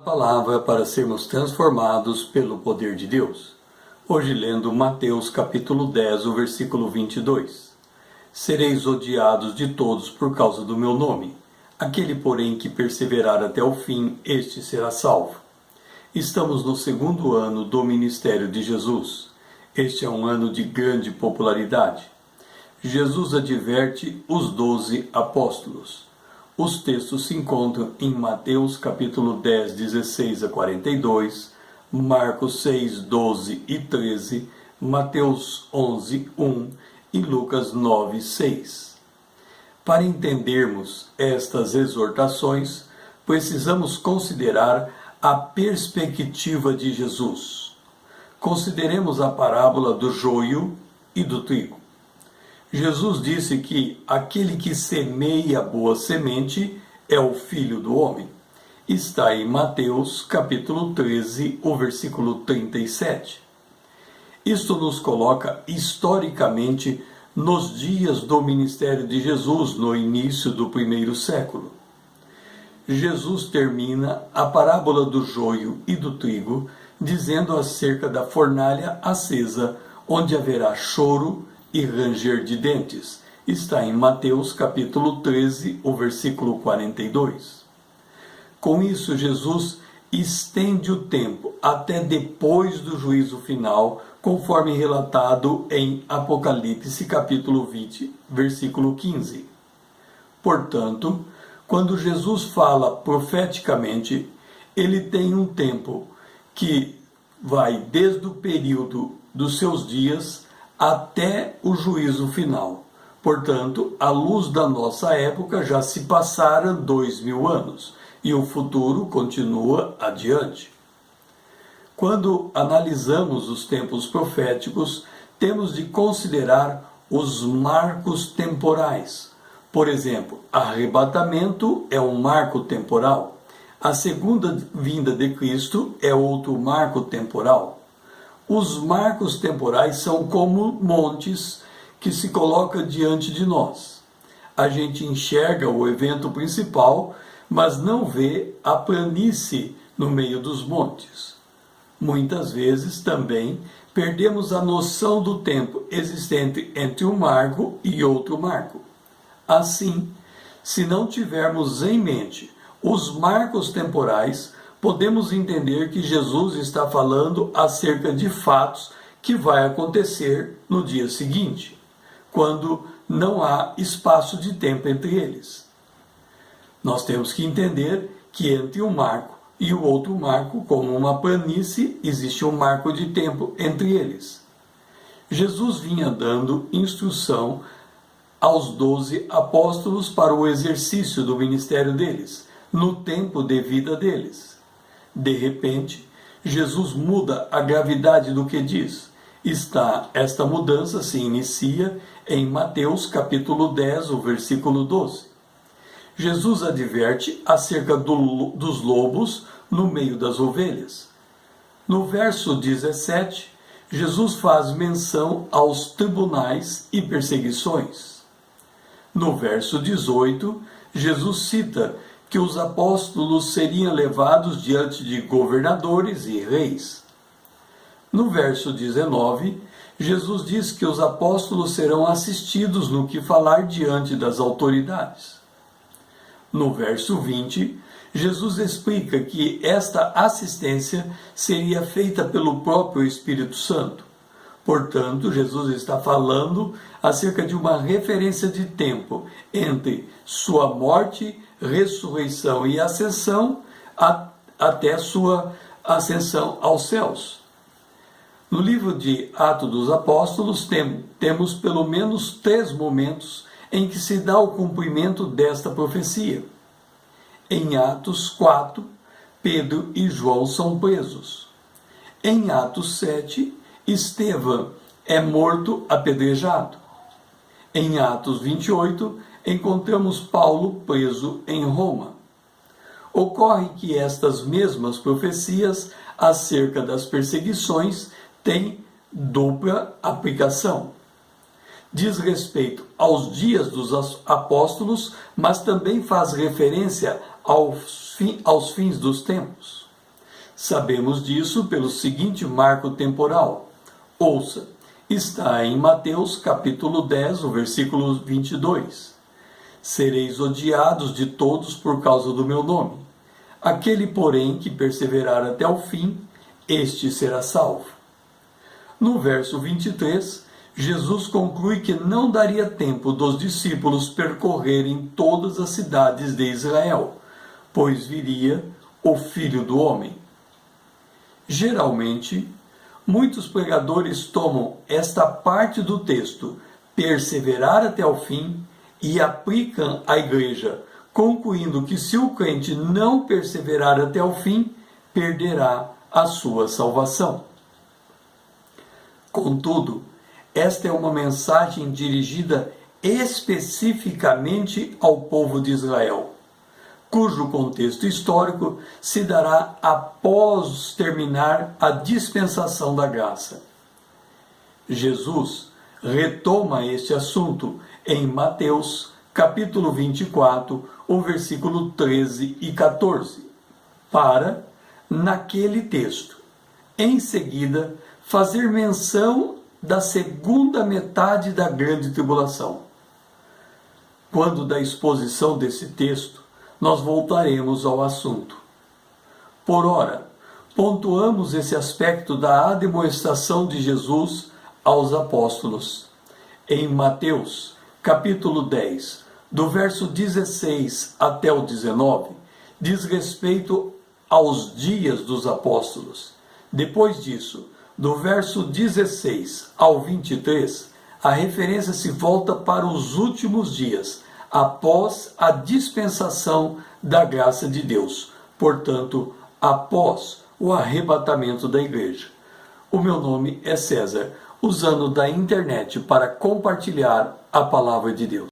Palavra para sermos transformados pelo poder de Deus. Hoje lendo Mateus capítulo 10, o versículo 22. Sereis odiados de todos por causa do meu nome. Aquele, porém, que perseverar até o fim, este será salvo. Estamos no segundo ano do ministério de Jesus. Este é um ano de grande popularidade. Jesus adverte os 12 apóstolos. Os textos se encontram em Mateus capítulo 10, 16 a 42, Marcos 6, 12 e 13, Mateus 11, 1 e Lucas 9, 6. Para entendermos estas exortações, precisamos considerar a perspectiva de Jesus. Consideremos a parábola do joio e do trigo. Jesus disse que aquele que semeia boa semente é o Filho do Homem. Está em Mateus capítulo 13, o versículo 37. Isto nos coloca historicamente nos dias do ministério de Jesus, no início do primeiro século. Jesus termina a parábola do joio e do trigo, dizendo acerca da fornalha acesa, onde haverá choro e ranger de dentes. Está em Mateus capítulo 13, o versículo 42. Com isso, Jesus estende o tempo até depois do juízo final, conforme relatado em Apocalipse capítulo 20, versículo 15. Portanto, quando Jesus fala profeticamente, ele tem um tempo que vai desde o período dos seus dias até o juízo final. Portanto, à luz da nossa época, já se passaram 2000 anos e o futuro continua adiante. Quando analisamos os tempos proféticos, temos de considerar os marcos temporais. Por exemplo, arrebatamento é um marco temporal. A segunda vinda de Cristo é outro marco temporal. Os marcos temporais são como montes que se colocam diante de nós. A gente enxerga o evento principal, mas não vê a planície no meio dos montes. Muitas vezes também perdemos a noção do tempo existente entre um marco e outro marco. Assim, se não tivermos em mente os marcos temporais, podemos entender que Jesus está falando acerca de fatos que vai acontecer no dia seguinte, quando não há espaço de tempo entre eles. Nós temos que entender que entre um marco e o outro marco, como uma planície, existe um marco de tempo entre eles. Jesus vinha dando instrução aos 12 apóstolos para o exercício do ministério deles, no tempo de vida deles. De repente, Jesus muda a gravidade do que diz. Esta mudança se inicia em Mateus capítulo 10, o versículo 12. Jesus adverte acerca dos lobos no meio das ovelhas. No verso 17, Jesus faz menção aos tribunais e perseguições. No verso 18, Jesus cita que os apóstolos seriam levados diante de governadores e reis. No verso 19, Jesus diz que os apóstolos serão assistidos no que falar diante das autoridades. No verso 20, Jesus explica que esta assistência seria feita pelo próprio Espírito Santo. Portanto, Jesus está falando acerca de uma referência de tempo entre sua morte, ressurreição e ascensão até sua ascensão aos céus. No livro de Atos dos Apóstolos temos pelo menos 3 momentos em que se dá o cumprimento desta profecia. Em Atos 4, Pedro e João são presos. Em Atos 7, Estevão é morto apedrejado. Em Atos 28, encontramos Paulo preso em Roma. Ocorre que estas mesmas profecias acerca das perseguições têm dupla aplicação. Diz respeito aos dias dos apóstolos, mas também faz referência aos fins dos tempos. Sabemos disso pelo seguinte marco temporal. Ouça, está em Mateus capítulo 10, o versículo 22. Sereis odiados de todos por causa do meu nome. Aquele, porém, que perseverar até o fim, este será salvo. No verso 23, Jesus conclui que não daria tempo dos discípulos percorrerem todas as cidades de Israel, pois viria o Filho do Homem. Geralmente, muitos pregadores tomam esta parte do texto, perseverar até o fim, e aplicam à igreja, concluindo que se o crente não perseverar até o fim, perderá a sua salvação. Contudo, esta é uma mensagem dirigida especificamente ao povo de Israel, cujo contexto histórico se dará após terminar a dispensação da graça. Jesus retoma este assunto em Mateus, capítulo 24, o versículo 13 e 14, para, naquele texto, em seguida, fazer menção da segunda metade da grande tribulação. Quando da exposição desse texto, nós voltaremos ao assunto. Por ora, pontuamos esse aspecto da admoestação de Jesus aos apóstolos. Em Mateus, capítulo 10, do verso 16 até o 19, diz respeito aos dias dos apóstolos. Depois disso, do verso 16 ao 23, a referência se volta para os últimos dias, após a dispensação da graça de Deus, portanto, após o arrebatamento da igreja. O meu nome é César, usando da internet para compartilhar a palavra de Deus.